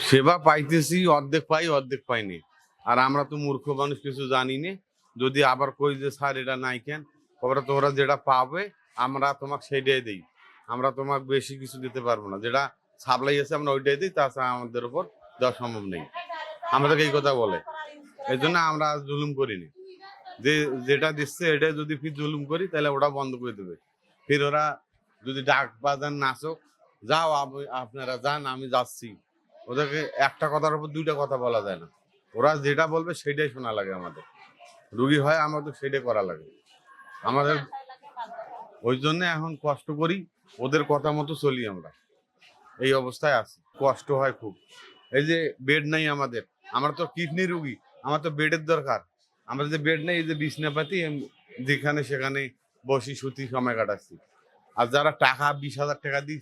সেবা পাইতেছি, অর্ধেক পাই অর্ধেক পাইনি। আর আমরা তো মূর্খ মানুষ, কিছু জানি না। যদি আবার কই যে স্যার এটা নাই কেন, তোমরা যেটা পাবে আমরা তোমাকে সেইটাই দিই, আমরা তোমাকে বেশি কিছু দিতে পারবো না, যেটা সাপ্লাই আছে আমরা ওইটাই দিই, তাছাড়া আমাদের উপর দেওয়া সম্ভব নেই। আমাদেরকে এই কথা বলে, এই জন্য আমরা জুলুম করিনি। যেটা দিচ্ছে এটা যদি ফির জুলুম করি তাহলে ওটা বন্ধ করে দেবে। ফির ওরা যদি ডাক বাজান নাচক, যাও আপনারা যান, আমি যাচ্ছি। ওদেরকে একটা কথার উপর দুইটা কথা বলা যায় না। ওরা যেটা বলবে সেটাই শোনা লাগে। আমাদের রুগী হয়, আমাদের সেটাই করা লাগে। আমাদের ওই জন্য এখন কষ্ট করি, ওদের কথা মতো চলি। আমরা এই অবস্থায় আছি, কষ্ট হয় খুব। এই যে বেড নাই আমাদের, আমরা তো কিডনি রুগী, আমার তো বেডের দরকার। আমরা যে বেড নেই, এই যে বিছনাপাতি যেখানে সেখানে বসি সুতি সময় কাটাচ্ছি। আর যারা টাকা 20,000 টাকা দিয়ে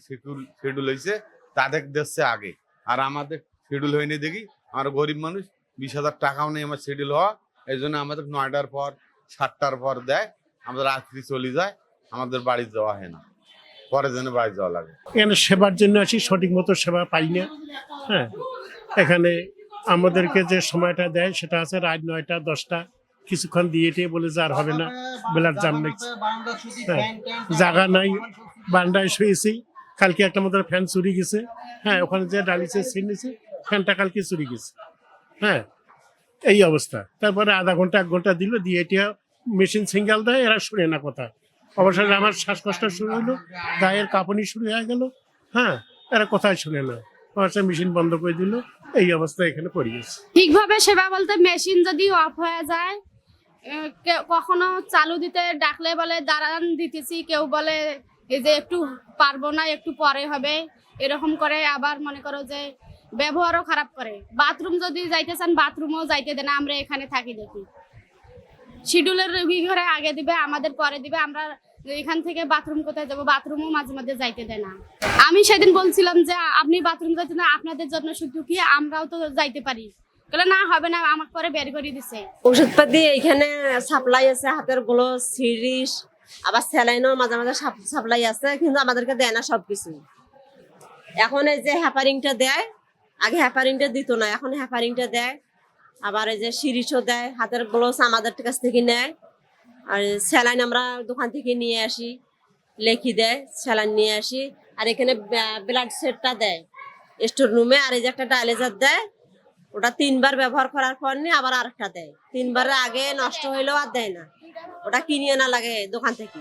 শিডিউল হয়েছে তাদের দিচ্ছে আগে, আর আমাদের শিডিউল হয়নি দেখি। আমরা গরিব মানুষ, 20,000 টাকাও নেই আমার শিডিউল হওয়া। এই জন্য আমাদের 9টার পর 7টার পর দেয়, আমাদের রাত্রি চলে যায়, আমাদের বাড়ি যাওয়া হয় না, পরে যেন বাড়ি যাওয়া লাগে। এখানে সেবার জন্য আসি, সঠিক মতো সেবা পাই না। হ্যাঁ, এখানে আমাদেরকে যে সময়টা দেয় সেটা আছে রাত 9টা 10টা, কিছুক্ষণ দিয়ে বলে যে আর হবে না, বেলার জাম লাগছে। হ্যাঁ, জায়গা নাই, বারান্দায় শুয়েছি। কালকে একটা মতো ফ্যান চুরি গেছে। হ্যাঁ, ওখানে যে ডালিছে ছিঁড়েছে, ফ্যানটা কালকে চুরি গেছে। হ্যাঁ, এই অবস্থা। তারপরে আধা ঘন্টা 1 ঘন্টা দিল, দিয়ে এটা মেশিন সিঙ্গেল দেয়, এরা শুনে না কথা। অবসরে আমার শ্বাসকষ্ট শুরু হলো, গায়ের কাঁপুনি শুরু হয়ে গেল। হ্যাঁ, এরা কোথায় শুনে না, অবশ্যই মেশিন বন্ধ করে দিল। এই অবস্থা এখানে পড়িয়েছে। ঠিকভাবে সেবা বলতে মেশিন যদি অফ হয়ে যায়, কখনো চালু দিতে ডাকলে বলে দাঁড়ান দিতেছি, কেউ বলে এই যে একটু পারবো না, একটু পরে হবে, এরকম করে। আবার মনে করো যে ব্যবহারও খারাপ করে। বাথরুম যদি যাইতে চান, বাথরুমও যাইতে দেয় না। আমরা এখানে থাকি দেখি, শিডিউলের রোগী ঘরে আগে দিবে, আমাদের পরে দিবে। আমরা এখান থেকে বাথরুম কোথায় যাবো, বাথরুমও মাঝে মাঝে যাইতে দেয় না। আমি সেদিন বলছিলাম যে আপনি বাথরুম যাইতে না, আপনাদের জন্য শুধু কি আমরাও তো যাইতে পারি। বলে না, হবে না, আমাকে পরে বের করে দিছে। ওষুধপাতি এখানে সাপ্লাই আছে, হাতের গ্লোভস, সিরিজ, আবার স্যালাইনও মাঝে মাঝে সাপ্লাই আছে, কিন্তু আমাদেরকে দেয় না সবকিছু। এখন এই যে হ্যাপারিংটা দেয়, আগে হ্যাপারিংটা দিত না, এখন হ্যাপারিংটা দেয়। আবার এই যে সিরিজও দেয়, হাতের গ্লোভস আমাদের কাছ থেকে নেয়। আর স্যালাইন আমরা দোকান থেকে নিয়ে আসি, লেখি দেয়, স্যালাইন নিয়ে আসি। আর এখানে ব্লাড সেটটা দেয় স্টোর রুমে। আর এই যে একটা ডায়ালাইজার দেয়, ওটা 3বার ব্যবহার করার পর নিয়ে আবার আরেকটা দেয়। 3বারের আগে নষ্ট হইলেও আর দেয় না, ওটা কিনে আনা লাগে দোকান থেকে।